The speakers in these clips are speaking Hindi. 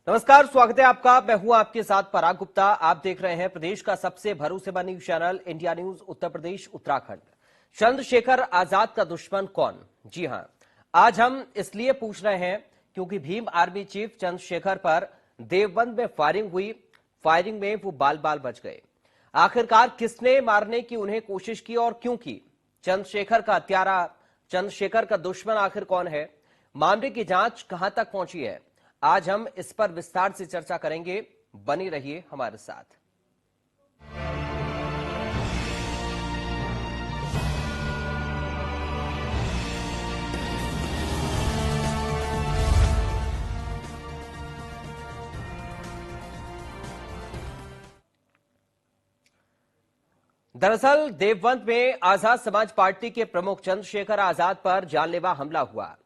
नमस्कार, स्वागत है आपका। मैं हूं आपके साथ पराग गुप्ता। आप देख रहे हैं प्रदेश का सबसे भरोसेमंद news channel India news Uttar Pradesh Uttarakhand. Chandrashekhar Azad का दुश्मन कौन? जी हां, आज हम इसलिए पूछ रहे हैं क्योंकि भीम आर्मी चीफ चंद्रशेखर पर देवबंद में फायरिंग हुई। फायरिंग में वो बाल बाल बच गए। आखिरकार किसने मारने की उन्हें कोशिश की और क्यों की? चंद्रशेखर का हत्यारा, चंद्रशेखर का दुश्मन आखिर कौन है? मामले की जांच कहां तक पहुंची है? आज हम इस पर विस्तार से चर्चा करेंगे। बने रहिए हमारे साथ। दरअसल देवबंद में आजाद समाज पार्टी के प्रमुख चंद्रशेखर आजाद पर जानलेवा हमला हुआ।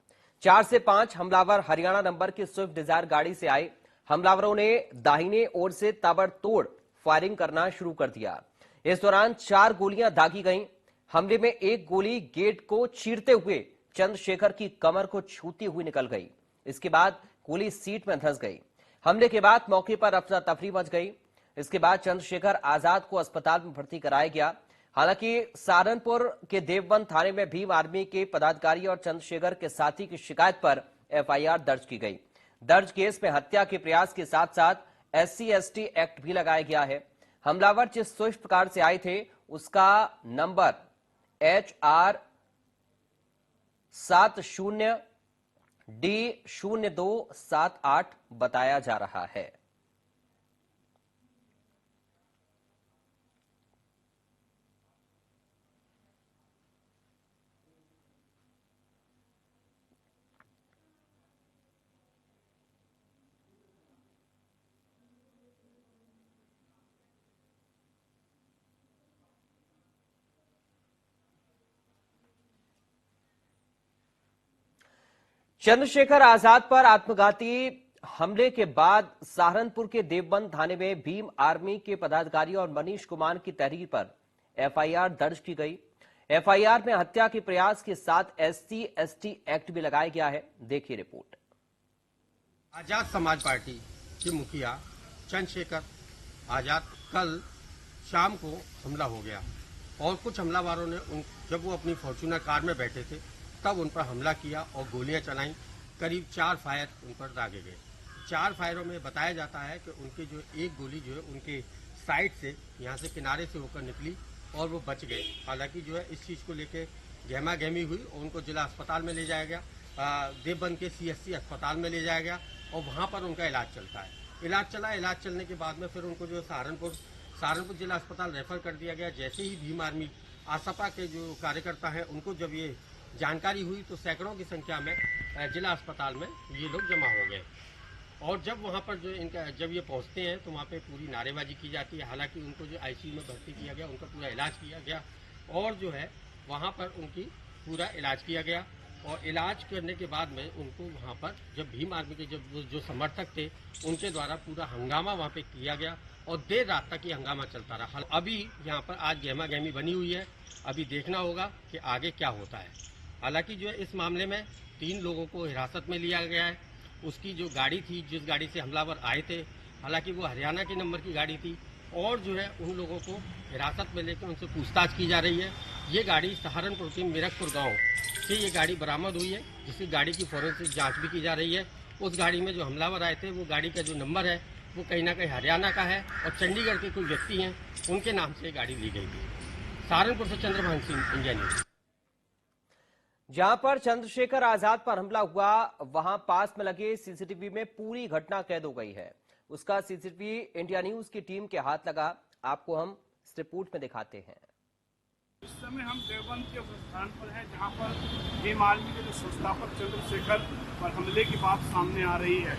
4 से 5 हमलावर हरियाणा नंबर की स्विफ्ट डिजायर गाड़ी से आए। हमलावरों ने दाहिने ओर से ताबड़तोड़ फायरिंग करना शुरू कर दिया। इस दौरान 4 गोलियां दागी गईं। हमले में एक गोली गेट को चीरते हुए चंद्रशेखर की कमर को छूती हुई निकल गई। इसके बाद गोली सीट में धंस गई। हमले के बाद मौके पर अफरा तफरी मच गई। इसके बाद चंद्रशेखर आजाद को अस्पताल में भर्ती कराया गया। हालांकि सहारनपुर के देवबंद थाने में भीम आर्मी के पदाधिकारी और चंद्रशेखर के साथी की शिकायत पर एफआईआर दर्ज की गई। दर्ज केस में हत्या के प्रयास के साथ साथ SC/ST एक्ट भी लगाया गया है। हमलावर जिस स्विफ्ट कार से आए थे उसका नंबर HR 70D0278 बताया जा रहा है। चंद्रशेखर आजाद पर आत्मघाती हमले के बाद सहारनपुर के देवबंद थाने में भीम आर्मी के पदाधिकारी और मनीष कुमार की तहरीर पर एफआईआर दर्ज की गई। एफआईआर में हत्या के प्रयास के साथ SC/ST एक्ट भी लगाया गया है। देखिए रिपोर्ट। आजाद समाज पार्टी के मुखिया चंद्रशेखर आजाद कल शाम को हमला हो गया और कुछ हमलावरों ने जब वो अपनी फॉर्च्यूनर कार में बैठे थे तब उन पर हमला किया और गोलियां चलाई। करीब 4 फायर उन पर दागे गए। 4 फायरों में बताया जाता है कि उनकी जो एक गोली जो है उनके साइड से यहाँ से किनारे से होकर निकली और वो बच गए। हालांकि जो है इस चीज़ को लेके गहमा गहमी हुई और उनको जिला अस्पताल में ले जाया गया। देवबंद के CSC अस्पताल में ले जाया गया और वहाँ पर उनका इलाज चलता है। इलाज चलने के बाद में फिर उनको जो सहारनपुर जिला अस्पताल रेफर कर दिया गया। जैसे ही भीम आर्मी आसपा के जो कार्यकर्ता हैं उनको जब ये जानकारी हुई तो सैकड़ों की संख्या में जिला अस्पताल में ये लोग जमा हो गए और जब वहाँ पर जो जब ये पहुँचते हैं तो वहाँ पे पूरी नारेबाजी की जाती है। हालांकि उनको जो ICU में भर्ती किया गया, उनका पूरा इलाज किया गया और जो है वहाँ पर उनकी पूरा इलाज किया गया और इलाज करने के बाद में उनको वहाँ पर जब भीम आर्मी के जो समर्थक थे उनके द्वारा पूरा हंगामा वहाँ पे किया गया और देर रात तक ये हंगामा चलता रहा। अभी यहाँ पर आज गहमा गहमी बनी हुई है। अभी देखना होगा कि आगे क्या होता है। हालांकि जो है इस मामले में 3 लोगों को हिरासत में लिया गया है। उसकी जो गाड़ी थी, जिस गाड़ी से हमलावर आए थे, हालांकि वो हरियाणा के नंबर की गाड़ी थी और जो है उन लोगों को हिरासत में लेकर उनसे पूछताछ की जा रही है। ये गाड़ी सहारनपुर के मिरकपुर गांव से ये गाड़ी बरामद हुई है, जिसकी गाड़ी की फॉरेंसिक जांच भी की जा रही है। उस गाड़ी में जो हमलावर आए थे वो गाड़ी का जो नंबर है वो कहीं ना कहीं हरियाणा का है और चंडीगढ़ के कोई व्यक्ति हैं उनके नाम से गाड़ी ली गई थी। सहारनपुर से चंद्रभान सिंह, इंडिया न्यूज। जहां पर चंद्रशेखर आजाद पर हमला हुआ वहां पास में लगे CCTV में पूरी घटना कैद हो गई है। उसका CCTV इंडिया न्यूज की टीम के हाथ लगा। आपको हम इस रिपोर्ट में दिखाते हैं। इस समय हम देवबंद के उस स्थान पर हैं जहां पर भीम आर्मी के जो संस्थापक चंद्रशेखर पर हमले की बात सामने आ रही है।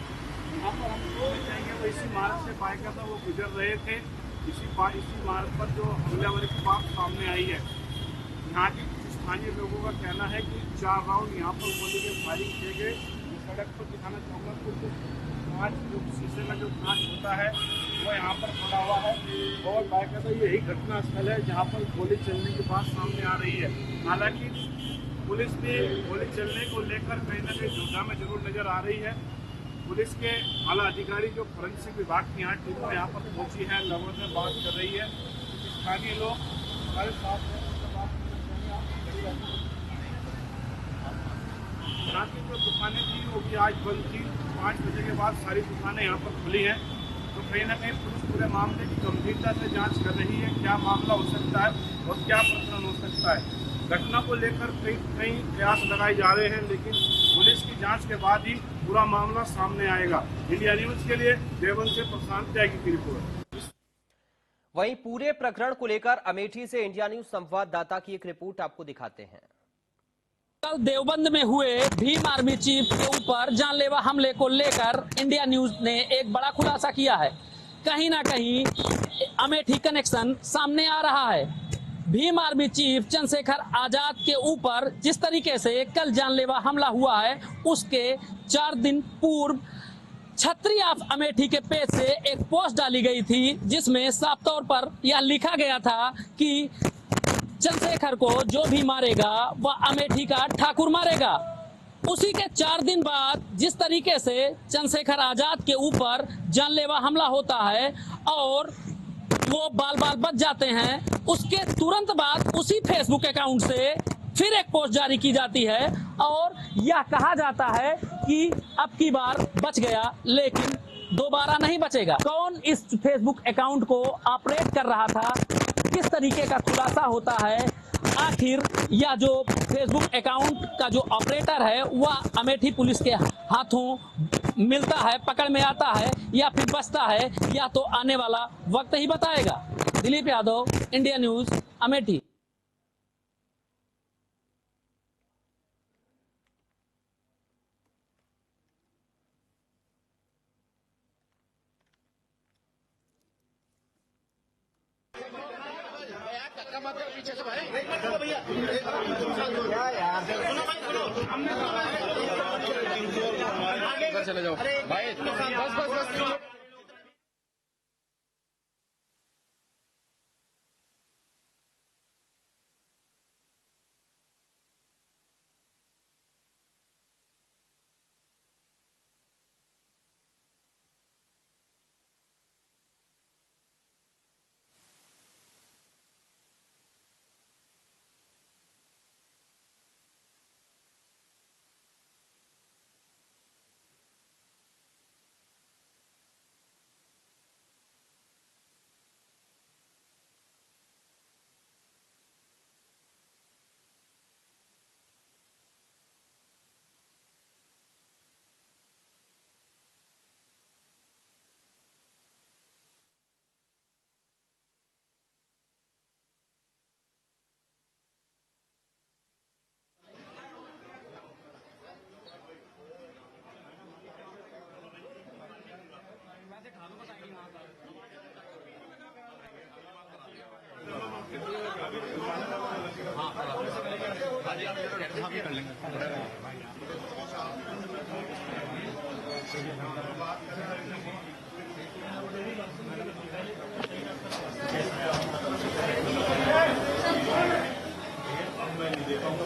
यहाँ पर हम जाएंगे तो इसी मार्ग से बाइकर था वो गुजर रहे थे। इसी मार्ग पर जो हमलावर की बात सामने आई है। यहाँ के स्थानीय लोगों का कहना है कि 4 राउंड यहाँ पर गोली के फायरिंग किए गए। सड़क पर दिखाना चाहूँगा कुछ कांच, जो शीशे में जो कांच होता है वो यहाँ पर पड़ा हुआ है और बाकायदा यही घटना स्थल है जहाँ पर गोली चलने की बात सामने आ रही है। हालांकि पुलिस भी गोली चलने को लेकर कहीं ना कहीं दुविधा में जरूर नजर आ रही है। पुलिस के आला अधिकारी जो फोरेंसिक विभाग की यहाँ टीम यहाँ पर पहुंची है, लोगों से बात कर रही है। स्थानीय लोग हमारे साथ हैं, यहाँ की जो दुकानें थी वो भी आज बंद थी। 5 बजे के बाद सारी दुकानें यहाँ पर खुली हैं। तो कहीं ना कहीं पुलिस पूरे मामले की गंभीरता से जांच कर रही है, क्या मामला हो सकता है और क्या प्रकरण हो सकता है। घटना को लेकर कई प्रयास लगाए जा रहे हैं, लेकिन पुलिस की जांच के बाद ही पूरा मामला सामने आएगा। इंडिया न्यूज के लिए देवबंद से प्रशांत त्यागी की रिपोर्ट। वहीं पूरे प्रकरण को लेकर अमेठी से इंडिया न्यूज संवाददाता की एक रिपोर्ट आपको दिखाते हैं। कल देवबंद में हुए भीम आर्मी चीफ के ऊपर जानलेवा हमले को लेकर इंडिया न्यूज ने एक बड़ा खुलासा किया है। कहीं ना कहीं अमेठी कनेक्शन सामने आ रहा है। भीम आर्मी चीफ चंद्रशेखर आजाद के ऊपर जिस तरीके से कल जानलेवा हमला हुआ है, उसके 4 दिन पूर्व छतरी ऑफ अमेठी के पेज से एक पोस्ट डाली गई थी, जिसमें साफ तौर पर यह लिखा गया था कि चंद्रशेखर को जो भी मारेगा वह अमेठी का ठाकुर मारेगा। उसी के 4 दिन बाद जिस तरीके से चंद्रशेखर आजाद के ऊपर जानलेवा हमला होता है और वो बाल बाल बच जाते हैं, उसके तुरंत बाद उसी फेसबुक अकाउंट से फिर एक पोस्ट जारी की जाती है और यह कहा जाता है कि अब की बार बच गया लेकिन दोबारा नहीं बचेगा। कौन इस फेसबुक अकाउंट को ऑपरेट कर रहा था, किस तरीके का खुलासा होता है, आखिर यह जो फेसबुक अकाउंट का जो ऑपरेटर है वह अमेठी पुलिस के हाथों मिलता है, पकड़ में आता है या फिर बचता है, यह तो आने वाला वक्त ही बताएगा। Dilip Yadav, India news, Amethi. पीछे से भाई चले जाओ भाई, बस कर लेंगे।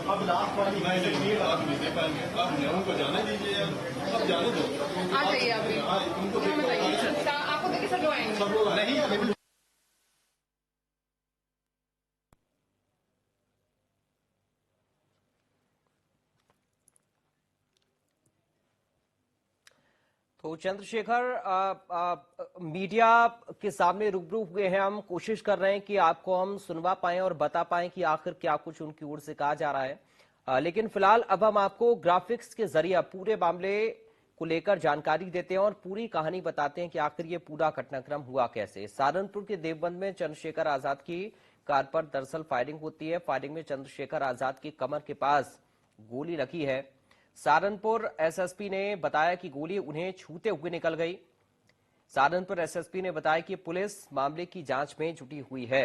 अब लास्ट वाली नहीं आप नहीं दे पाएंगे, आप नेहरू को जाने दीजिए, अब जाने दो। आ जाइए आप, तुमको आपको देखिए सब लोग आएंगे, सब लोग नहीं। तो चंद्रशेखर मीडिया के सामने रूबरू हुए हैं। हम कोशिश कर रहे हैं कि आपको हम सुनवा पाएं और बता पाएं कि आखिर क्या कुछ उनकी ओर से कहा जा रहा है। लेकिन फिलहाल अब हम आपको ग्राफिक्स के जरिए पूरे मामले को लेकर जानकारी देते हैं और पूरी कहानी बताते हैं कि आखिर ये पूरा घटनाक्रम हुआ कैसे। सहारनपुर के देवबंद में चंद्रशेखर आजाद की कार पर दरअसल फायरिंग होती है। फायरिंग में चंद्रशेखर आजाद की कमर के पास गोली लगी है। सहारनपुर एसएसपी ने बताया कि गोली उन्हें छूते हुए निकल गई। सहारनपुर एसएसपी ने बताया कि पुलिस मामले की जांच में जुटी हुई है।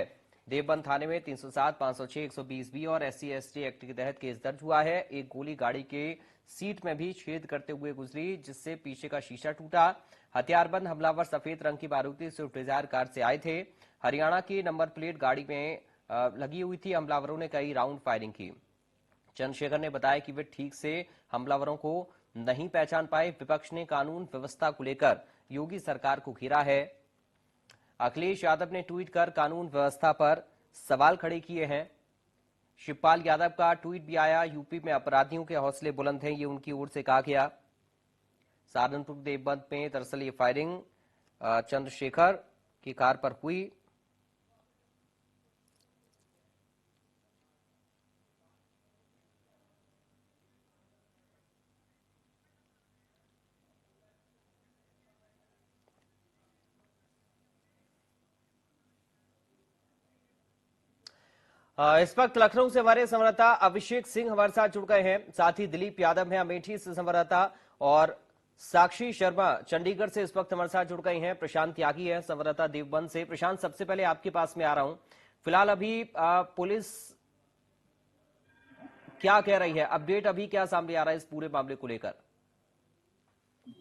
देवबंद थाने में 307, 506, 120B और SC/ST एक्ट के तहत केस दर्ज हुआ है। एक गोली गाड़ी के सीट में भी छेद करते हुए गुजरी, जिससे पीछे का शीशा टूटा। हथियारबंद हमलावर सफेद रंग की मारुति स्विफ्ट डिजायर कार से आए थे। हरियाणा की नंबर प्लेट गाड़ी में लगी हुई थी। हमलावरों ने कई राउंड फायरिंग की। चंद्रशेखर ने बताया कि वे ठीक से हमलावरों को नहीं पहचान पाए। विपक्ष ने कानून व्यवस्था को लेकर योगी सरकार को घेरा है। अखिलेश यादव ने ट्वीट कर कानून व्यवस्था पर सवाल खड़े किए हैं। शिवपाल यादव का ट्वीट भी आया। यूपी में अपराधियों के हौसले बुलंद हैं, ये उनकी ओर से कहा गया। सहारनपुर देवबंद में दरअसल ये फायरिंग चंद्रशेखर की कार पर हुई। इस वक्त लखनऊ से हमारे संवाददाता अभिषेक सिंह हमारे साथ जुड़ गए हैं, साथ ही दिलीप यादव हैं अमेठी से संवाददाता, और साक्षी शर्मा चंडीगढ़ से इस वक्त हमारे साथ जुड़ गई हैं। प्रशांत त्यागी है संवाददाता देवबंद से। प्रशांत, सबसे पहले आपके पास में आ रहा हूं। फिलहाल अभी पुलिस क्या कह रही है, अपडेट अभी क्या सामने आ रहा है इस पूरे मामले को लेकर?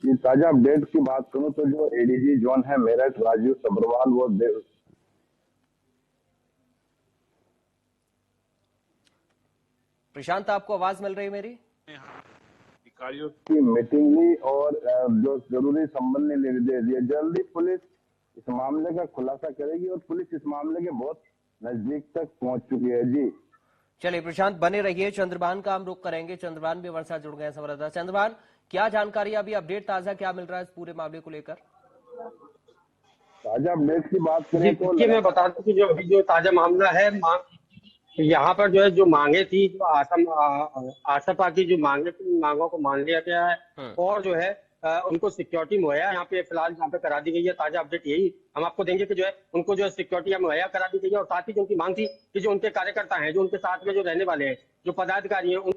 ताजा अपडेट की बात करूं तो जो एडीजी जोन है मेरठ राजीव सब्रवाल, वो प्रशांत, आपको आवाज मिल रही है मेरी? अधिकारियों की मीटिंग ली और जो जरूरी संबंधी निर्देश दिए। जल्दी पुलिस इस मामले का खुलासा करेगी और पुलिस इस मामले के बहुत नजदीक तक पहुंच चुकी है। जी चलिए प्रशांत, बने रहिए। चंद्रभान का हम रुख करेंगे। चंद्रभान भी हमारे साथ जुड़ गए हैं संवाददाता। चंद्रभान, क्या जानकारी अभी अपडेट ताजा क्या मिल रहा है इस पूरे मामले को लेकर? ताजा अपडेट की बात करें तो मैं बता दूं कि जो ताजा मामला है, यहाँ पर जो है जो मांगे थी, जो आसपा की जो मांगे थी, मांगों को मान लिया गया है और जो है उनको सिक्योरिटी मुहैया यहाँ पे फिलहाल यहाँ पे करा दी गई है। ताजा अपडेट यही हम आपको देंगे कि जो है उनको जो है सिक्योरिटी मुहैया करा दी गई है और साथ ही जो उनकी मांग थी कि जो उनके कार्यकर्ता हैं, जो उनके साथ में जो रहने वाले हैं, जो पदाधिकारी हैं,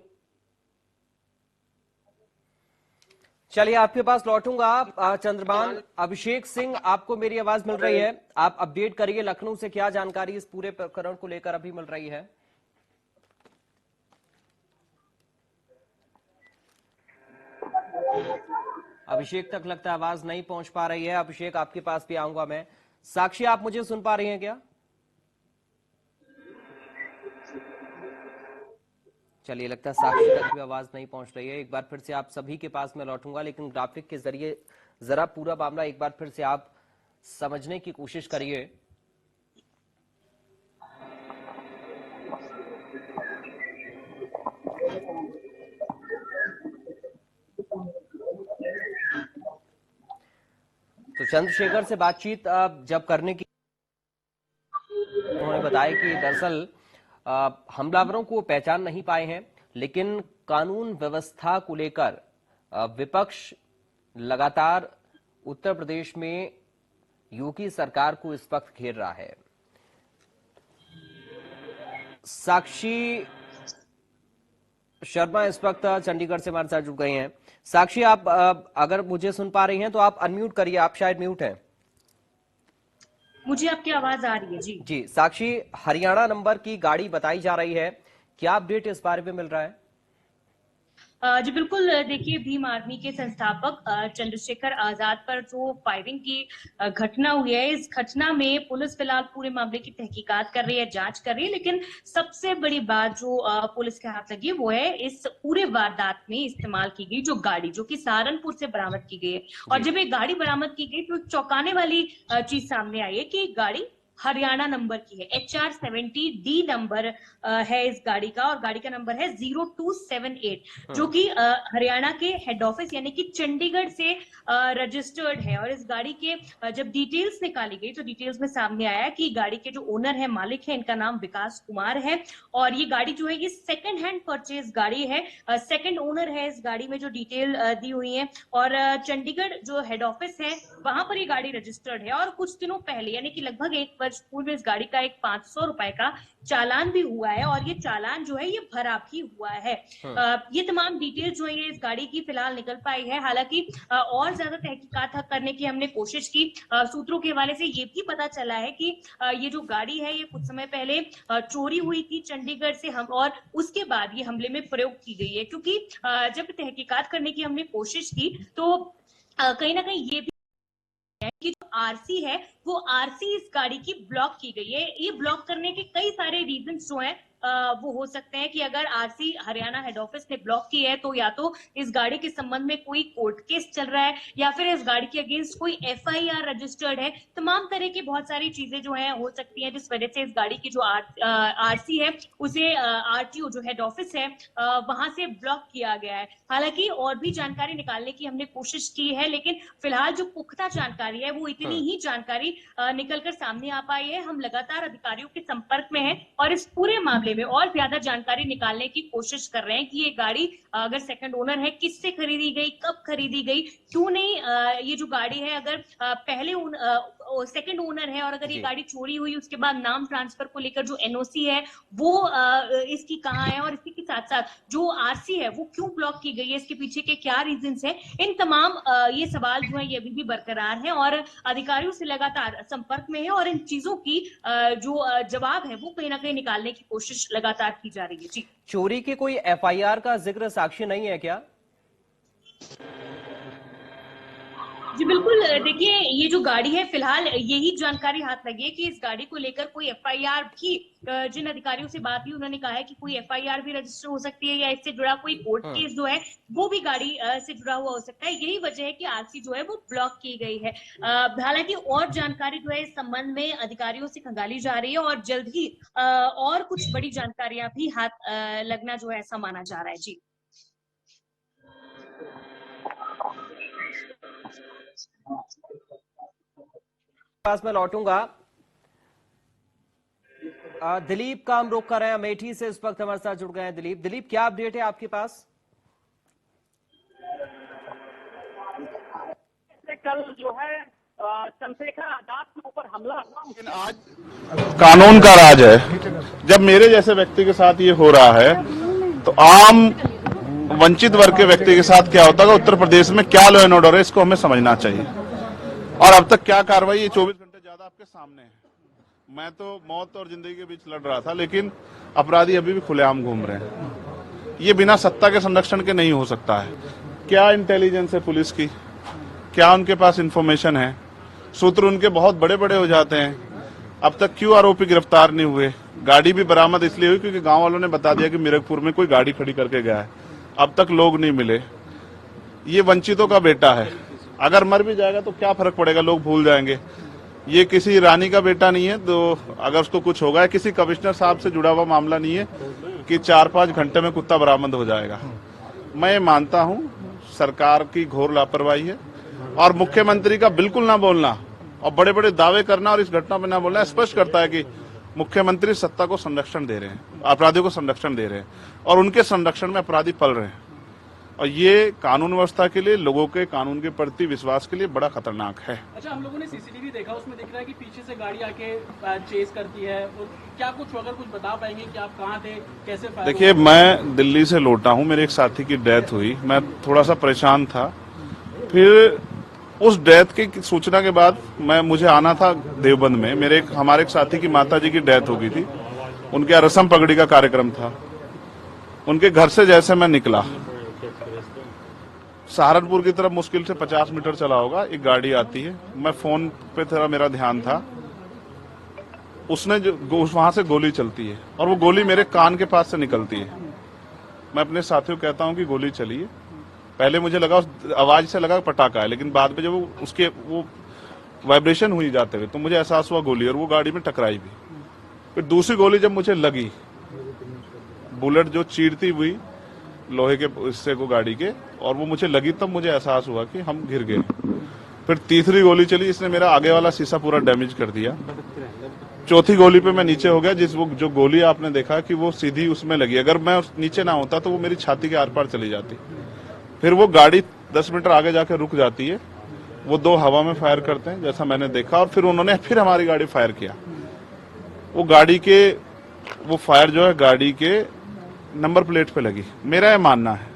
चलिए आपके पास लौटूंगा। चंद्रभान, अभिषेक सिंह, आपको मेरी आवाज मिल रही है? आप अपडेट करिए, लखनऊ से क्या जानकारी इस पूरे प्रकरण को लेकर अभी मिल रही है? अभिषेक तक लगता है आवाज नहीं पहुंच पा रही है। अभिषेक, आपके पास भी आऊंगा मैं। साक्षी, आप मुझे सुन पा रही हैं क्या? चलिए, लगता है साक्षी तक भी आवाज नहीं पहुंच रही है। एक बार फिर से आप सभी के पास मैं लौटूंगा, लेकिन ग्राफिक के जरिए जरा पूरा मामला एक बार फिर से आप समझने की कोशिश करिए। तो चंद्रशेखर से बातचीत जब करने की, उन्होंने बताया कि दरअसल हमलावरों को पहचान नहीं पाए हैं, लेकिन कानून व्यवस्था को लेकर विपक्ष लगातार उत्तर प्रदेश में योगी सरकार को इस वक्त घेर रहा है। साक्षी शर्मा इस वक्त चंडीगढ़ से हमारे साथ जुड़ गए हैं। साक्षी, आप अगर मुझे सुन पा रही हैं तो आप अनम्यूट करिए, आप शायद म्यूट हैं। मुझे आपकी आवाज आ रही है। जी साक्षी, हरियाणा नंबर की गाड़ी बताई जा रही है, क्या अपडेट इस बारे में मिल रहा है? जी बिल्कुल, देखिए भीम आर्मी के संस्थापक चंद्रशेखर आजाद पर जो फायरिंग की घटना हुई है, इस घटना में पुलिस फिलहाल पूरे मामले की तहकीकात कर रही है, जांच कर रही है। लेकिन सबसे बड़ी बात जो पुलिस के हाथ लगी वो है इस पूरे वारदात में इस्तेमाल की गई जो गाड़ी, जो कि सहारनपुर से बरामद की गई है। और जब ये गाड़ी बरामद की गई तो चौंकाने वाली चीज सामने आई है कि गाड़ी हरियाणा नंबर की है। HR 70D नंबर है इस गाड़ी का, और गाड़ी का नंबर है 0278, जो कि हरियाणा के हेड ऑफिस यानी कि चंडीगढ़ से रजिस्टर्ड है। और इस गाड़ी के जब डिटेल्स निकाली गई तो डिटेल्स में सामने आया कि गाड़ी के जो ओनर है, मालिक है, इनका नाम विकास कुमार है। और ये गाड़ी जो है ये सेकंड हैंड परचेज गाड़ी है, सेकंड ओनर है इस गाड़ी में, जो डिटेल दी हुई है। और चंडीगढ़ जो हेड ऑफिस है वहां पर ये गाड़ी रजिस्टर्ड है। और कुछ दिनों पहले यानी कि लगभग 1 वर्ष पूर्व इस गाड़ी का एक 500 रुपए का चालान भी हुआ है, और ये चालान जो है ये भरा भी हुआ है। ये तमाम डिटेल जो है इस गाड़ी की फिलहाल निकल पाई है। हालांकि और ज्यादा तहकीकात करने की हमने कोशिश की। सूत्रों के हवाले से ये भी पता चला है कि ये जो गाड़ी है ये कुछ समय पहले चोरी हुई थी चंडीगढ़ से, हम और उसके बाद ये हमले में प्रयोग की गई है। क्योंकि जब तहकीकात करने की हमने कोशिश की तो कहीं ना कहीं ये भी कि जो आरसी है वो आरसी इस गाड़ी की ब्लॉक की गई है। ये ब्लॉक करने के कई सारे रीजंस जो हैं वो हो सकते हैं कि अगर आरसी हरियाणा हेड ऑफिस ने ब्लॉक की है तो या तो इस गाड़ी के संबंध में कोई कोर्ट केस चल रहा है या फिर इस गाड़ी के अगेंस्ट कोई एफआईआर रजिस्टर्ड है। तमाम तरह की बहुत सारी चीजें जो है हो सकती हैं जिस वजह से इस गाड़ी की जो आरसी है उसे आरटीओ जो हेड ऑफिस है वहां से ब्लॉक किया गया है। हालांकि और भी जानकारी निकालने की हमने कोशिश की है, लेकिन फिलहाल जो पुख्ता जानकारी है वो इतनी ही जानकारी निकलकर सामने आ पाई है। हम लगातार अधिकारियों के संपर्क में हैं और इस पूरे मामले में और ज्यादा जानकारी निकालने की कोशिश कर रहे हैं कि ये गाड़ी अगर सेकंड ओनर है, किससे खरीदी गई, कब खरीदी गई, क्यों नहीं ये जो गाड़ी है अगर पहले सेकंड ओनर है और अगर ये गाड़ी चोरी हुई उसके बाद नाम ट्रांसफर को लेकर जो एनओसी है वो इसकी कहाँ है और इसी के साथ साथ जो आरसी है वो क्यों ब्लॉक की गई है, इसके पीछे के क्या रीजंस है, इन तमाम ये सवाल जो है ये अभी भी बरकरार है और अधिकारियों से लगातार संपर्क में है और इन चीजों की जो जवाब है वो कहीं ना कहीं निकालने की कोशिश लगातार की जा रही है। जी, चोरी के कोई एफआईआर का जिक्र साक्ष्य नहीं है क्या? जी बिल्कुल, देखिए ये जो गाड़ी है फिलहाल यही जानकारी हाथ लगी है कि इस गाड़ी को लेकर कोई एफआईआर भी, जिन अधिकारियों से बात हुई उन्होंने कहा है कि कोई एफआईआर भी रजिस्टर हो सकती है या इससे जुड़ा कोई कोर्ट केस जो है वो भी गाड़ी से जुड़ा हुआ हो सकता है। यही वजह है कि आरसी जो है वो ब्लॉक की गई है। हालांकि और जानकारी जो है इस संबंध में अधिकारियों से खंगाली जा रही है और जल्द ही और कुछ बड़ी जानकारियां भी हाथ लगना जो है ऐसा माना जा रहा है। जी, पास में लौटूंगा। दिलीप काम रोक कर रहे हैं अमेठी से, इस वक्त हमारे साथ जुड़ गए हैं दिलीप, क्या अपडेट है आपके पास? कल जो है चंद्रशेखर आजाद के ऊपर हमला हुआ, लेकिन आज कानून का राज है। जब मेरे जैसे व्यक्ति के साथ ये हो रहा है तो आम वंचित वर्ग के व्यक्ति के साथ क्या होता है, उत्तर प्रदेश में क्या लॉ एंड ऑर्डर है इसको हमें समझना चाहिए। और अब तक क्या कार्रवाई, ये 24 घंटे ज्यादा आपके सामने है। मैं तो मौत और जिंदगी के बीच लड़ रहा था, लेकिन अपराधी अभी भी खुलेआम घूम रहे हैं। ये बिना सत्ता के संरक्षण के नहीं हो सकता है। क्या इंटेलिजेंस है पुलिस की, क्या उनके पास इंफॉर्मेशन है, सूत्र उनके बहुत बड़े बड़े हो जाते हैं। अब तक क्यों आरोपी गिरफ्तार नहीं हुए? गाड़ी भी बरामद इसलिए हुई क्योंकि गांव वालों ने बता दिया कि मीरकपुर में कोई गाड़ी खड़ी करके गया है। अब तक लोग नहीं मिले। ये वंचितों का बेटा है, अगर मर भी जाएगा तो क्या फर्क पड़ेगा, लोग भूल जाएंगे। ये किसी रानी का बेटा नहीं है तो अगर उसको कुछ होगा, किसी कमिश्नर साहब से जुड़ा हुआ मामला नहीं है कि 4-5 घंटे में कुत्ता बरामद हो जाएगा। मैं मानता हूं सरकार की घोर लापरवाही है और मुख्यमंत्री का बिल्कुल ना बोलना और बड़े बड़े दावे करना और इस घटना में ना बोलना स्पष्ट करता है कि मुख्यमंत्री सत्ता को संरक्षण दे रहे हैं, अपराधियों को संरक्षण दे रहे हैं और उनके संरक्षण में अपराधी पल रहे हैं। और ये कानून व्यवस्था के लिए, लोगों के कानून के प्रति विश्वास के लिए बड़ा खतरनाक है। अच्छा, हम लोगों ने सीसीटीवी देखा, उसमें दिख रहा है कि पीछे से गाड़ी आके चेस करती है। और क्या कुछ अगर कुछ बता पाएंगे कि आप कहाँ थे, कैसे? देखिए, मैं दिल्ली से लौटा हूँ, मेरे एक साथी की डेथ हुई, मैं थोड़ा सा परेशान था। फिर उस डेथ की सूचना के बाद मुझे आना था देवबंद में। हमारे एक साथी की माता जी की डेथ हो गई थी, उनके यहाँ रस्म पगड़ी का कार्यक्रम था। उनके घर से जैसे मैं निकला, सहारनपुर की तरफ मुश्किल से 50 मीटर चला होगा, एक गाड़ी आती है। मैं फोन पे थोड़ा मेरा ध्यान था, उसने जो वहां से गोली चलती है और वो गोली मेरे कान के पास से निकलती है। मैं अपने साथियों को कहता हूं कि गोली चली है। पहले मुझे लगा उस आवाज से लगा पटाखा है, लेकिन बाद में जब वो वाइब्रेशन हुई जाते हुए तो मुझे एहसास हुआ गोली, और वो गाड़ी में टकराई भी। फिर दूसरी गोली जब मुझे लगी, बुलेट जो चीरती हुई लोहे के हिस्से को गाड़ी के, और वो मुझे लगी, तब मुझे एहसास हुआ कि हम गिर गए। फिर तीसरी गोली चली, जिसने मेरा आगे वाला शीशा पूरा डैमेज कर दिया। चौथी गोली पे मैं नीचे हो गया, जो गोली आपने देखा कि वो सीधी उसमें लगी। अगर मैं नीचे ना होता तो वो मेरी छाती के आर पार चली जाती। फिर वो गाड़ी 10 मीटर आगे जाके रुक जाती है। वो 2 हवा में फायर करते हैं जैसा मैंने देखा, और फिर उन्होंने फिर हमारी गाड़ी फायर किया। वो फायर जो है गाड़ी के नंबर प्लेट पे लगी। मेरा यह मानना है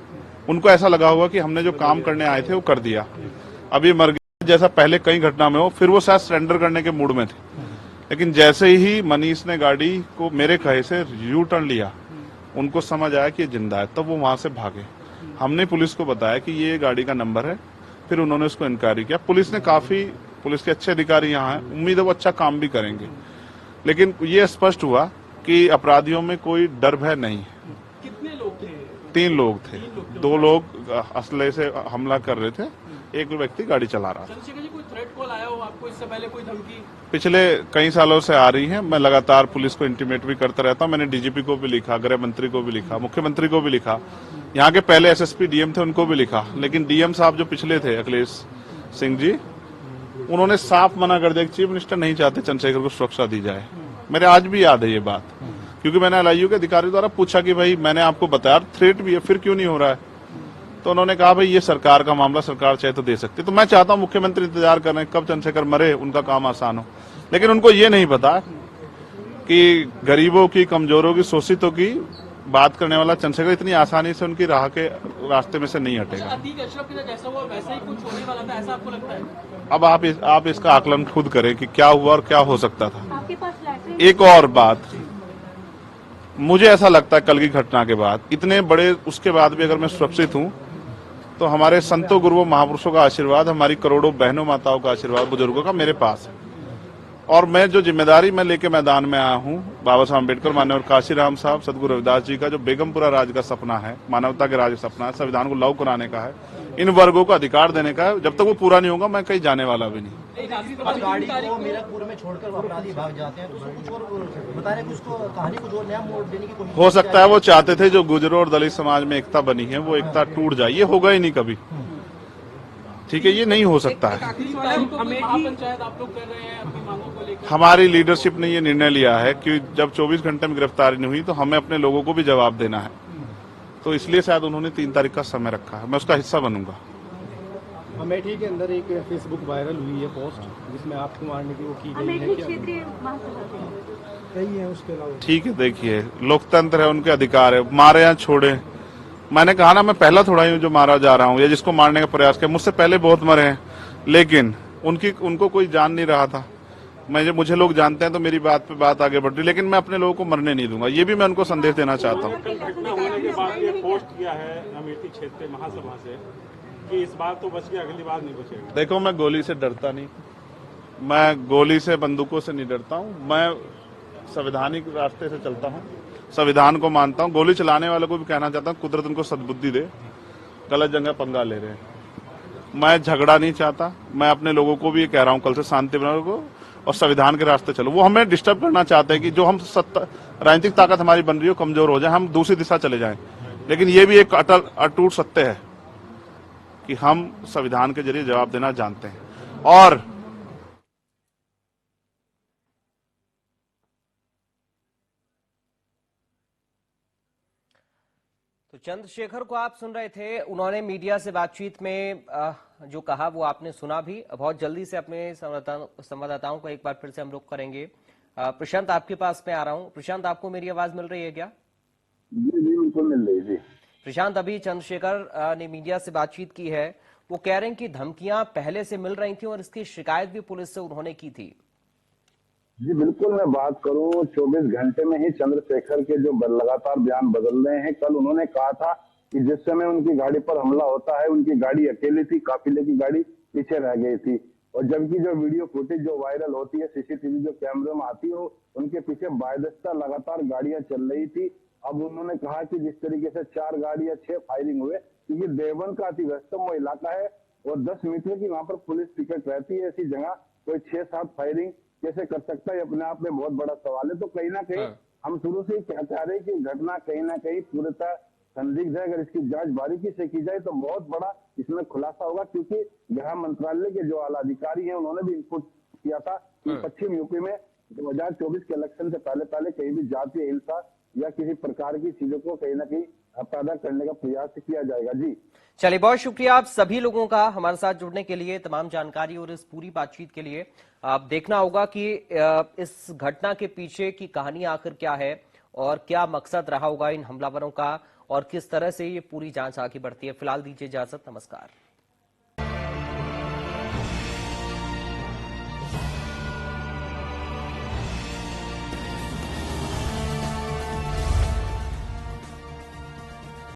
उनको ऐसा लगा होगा कि हमने जो काम करने आए थे वो कर दिया, अब ये मर गया, जैसा पहले कई घटना में हो। फिर वो शायद सरेंडर करने के मूड में थे, लेकिन जैसे ही मनीष ने गाड़ी को मेरे कहे से यू टर्न लिया, उनको समझ आया कि ये जिंदा है, तब वो वहां से भागे। हमने पुलिस को बताया कि ये गाड़ी का नंबर है, फिर उन्होंने उसको इंक्वायरी किया। पुलिस के अच्छे अधिकारी यहाँ हैं, उम्मीद है वो अच्छा काम भी करेंगे। लेकिन ये स्पष्ट हुआ कि अपराधियों में कोई डर भय नहीं है। कितने लोग थे? 3 लोग थे। 2 लोग असले से हमला कर रहे थे, एक व्यक्ति गाड़ी चला रहा था। चंद्रशेखर जी, कोई थ्रेट कॉल आया हो आपको इससे पहले, कोई धमकी? पिछले कई सालों से आ रही है। मैं लगातार पुलिस को इंटीमेट भी करता रहता हूं। मैंने डीजीपी को भी लिखा, गृह मंत्री को भी लिखा, मुख्यमंत्री को भी लिखा, यहाँ के पहले एसएसपी डीएम थे उनको भी लिखा। लेकिन डीएम साहब जो पिछले थे, अखिलेश सिंह जी, उन्होंने साफ मना कर दिया कि चीफ मिनिस्टर नहीं चाहते चंद्रशेखर को सुरक्षा दी जाए। मेरे आज भी याद है ये बात, क्योंकि मैंने एलआईयू के अधिकारी द्वारा पूछा कि भाई मैंने आपको बताया थ्रेट भी है, फिर क्यों नहीं हो रहा है? तो उन्होंने कहा भाई ये सरकार का मामला, सरकार चाहे तो दे सकती। तो मैं चाहता हूं मुख्यमंत्री इंतजार कर रहे हैं कब चंद्रशेखर मरे, उनका काम आसान हो। लेकिन उनको ये नहीं पता कि गरीबों की, कमजोरों की, शोषितों की बात करने वाला चंद्रशेखर इतनी आसानी से उनकी राह के रास्ते में से नहीं हटेगा। अतीक अशरफ के साथ जैसा हुआ वैसा ही कुछ होने वाला था, ऐसा आपको लगता है? अब आप इसका आकलन खुद करें कि क्या हुआ और क्या हो सकता था। आपके पास एक और बात, मुझे ऐसा लगता है कल की घटना के बाद, इतने बड़े उसके बाद भी अगर मैं सुरक्षित हूं तो हमारे संतों, गुरुओं, महापुरुषों का आशीर्वाद, हमारी करोड़ों बहनों माताओं का आशीर्वाद, बुजुर्गों का मेरे पास है। और मैं जो जिम्मेदारी मैं लेके मैदान में आया हूं, बाबा साहब अम्बेडकर, माननीय काशीराम साहब, सदगुरु रविदास जी का जो बेगमपुरा राज का सपना है, मानवता के राज का सपना है, संविधान को लागू कराने का है, इन वर्गों को अधिकार देने का है, जब तक वो पूरा नहीं होगा मैं कहीं जाने वाला भी नहीं। गाड़ी को मीरकपुर में छोड़कर अपराधी भाग जाते हैं, तो उसको कुछ और बता रहे, उसको कहानी कुछ और नया मोड़ देने की कोशिश हो सकता है वो चाहते थे जो गुजरों और दलित समाज में एकता बनी है वो एकता टूट जाए। ये होगा ही नहीं कभी, ठीक है, ये नहीं हो सकता है। पंचायत आप लोग कर रहे हैं अपनी मांगों को लेकर? हमारी लीडरशिप ने ये निर्णय लिया है कि जब 24 घंटे में गिरफ्तारी नहीं हुई तो हमें अपने लोगों को भी जवाब देना है, तो इसलिए शायद उन्होंने 3 तारीख का समय रखा है। मैं उसका हिस्सा बनूंगा। अमेठी के अंदर एक फेसबुक वायरल हुई है पोस्ट, जिसमें आपको मारने की वो की गई है, कही है उसके अलावा? ठीक है, देखिए लोकतंत्र है, उनके अधिकार है, मारे या छोड़े। मैंने कहा ना, मैं पहला थोड़ा ही हूँ जो मारा जा रहा हूँ या जिसको मारने का प्रयास किया। मुझसे पहले बहुत मरे हैं, लेकिन उनको कोई जान नहीं रहा था। मुझे लोग जानते हैं तो मेरी बात पे बात आगे बढ़ रही, लेकिन मैं अपने लोगों को मरने नहीं दूंगा। ये भी मैं उनको संदेश देना चाहता हूँ। घटना होने के बाद ये पोस्ट किया है अमेठी क्षेत्र महासभा से कि इस बार तो बच गया, अगली बार नहीं बचेगा। देखो, मैं गोली से डरता नहीं, मैं गोली से, बंदूकों से नहीं डरता हूँ। मैं संवैधानिक रास्ते से चलता हूँ, संविधान को मानता हूँ। गोली चलाने वालों को भी कहना चाहता हूँ कुदरत उनको सद्बुद्धि दे, गलत जगह पंगा ले रहे हैं। मैं झगड़ा नहीं चाहता, मैं अपने लोगों को भी ये कह रहा हूँ कल से शांति बनाओ को और संविधान के रास्ते चलो। वो हमें डिस्टर्ब करना चाहते हैं कि जो हम राजनीतिक ताकत हमारी बन रही हो कमजोर हो जाए, हम दूसरी दिशा चले जाएं। लेकिन ये भी एक अटूट सत्य है कि हम संविधान के जरिए जवाब देना जानते हैं। और तो चंद्रशेखर को आप सुन रहे थे, उन्होंने मीडिया से बातचीत में जो कहा वो आपने सुना भी। बहुत जल्दी से अपने संवाददाताओं को एक बार फिर से हम रुख करेंगे। प्रशांत, आपके पास में आ रहा हूं। प्रशांत, आपको मेरी आवाज मिल रही है क्या? जी बिल्कुल मिल रही है। प्रशांत, अभी चंद्रशेखर ने मीडिया से बातचीत की है, वो कह रहे हैं कि धमकियां पहले से मिल रही थी और इसकी शिकायत भी पुलिस से उन्होंने की थी। जी बिल्कुल, मैं बात करूं 24 घंटे में ही चंद्रशेखर के जो लगातार बयान बदल रहे हैं। कल उन्होंने कहा था कि जिस समय उनकी गाड़ी पर हमला होता है उनकी गाड़ी अकेली थी, काफिले की गाड़ी पीछे रह गई थी। और जबकि जो वीडियो फुटेज जो वायरल होती है, सीसीटीवी जो कैमरे में आती हो, उनके पीछे बायदस्ता लगातार गाड़ियां चल रही थी। अब उन्होंने कहा कि जिस तरीके से 4 गाड़ी या 6 फायरिंग हुए, क्योंकि देवबंद का अति व्यस्तम वो इलाका है और 10 मीटर की वहां पर पुलिस पिकेट रहती है, ऐसी जगह कोई 6-7 फायरिंग कैसे कर सकता है, अपने आप में बहुत बड़ा सवाल है। तो कहीं ना कहीं हम शुरू से ही क्या चाह रहे हैं कि घटना कहीं ना कहीं पूर्णतः संदिग्ध है। अगर इसकी जांच बारीकी से की जाए तो बहुत बड़ा इसमें खुलासा होगा, क्योंकि गृह मंत्रालय के जो आला अधिकारी हैं उन्होंने भी इनपुट किया था कि पश्चिम यूपी में 2024 के इलेक्शन से पहले कहीं भी जातीय हिंसा या किसी प्रकार की चीजों को कहीं ना कहीं पैदा करने का प्रयास किया जाएगा। जी चलिए, बहुत शुक्रिया आप सभी लोगों का हमारे साथ जुड़ने के लिए, तमाम जानकारी और इस पूरी बातचीत के लिए। आप देखना होगा कि इस घटना के पीछे की कहानी आखिर क्या है और क्या मकसद रहा होगा इन हमलावरों का और किस तरह से ये पूरी जांच आगे बढ़ती है। फिलहाल दीजिए इजाजत, नमस्कार।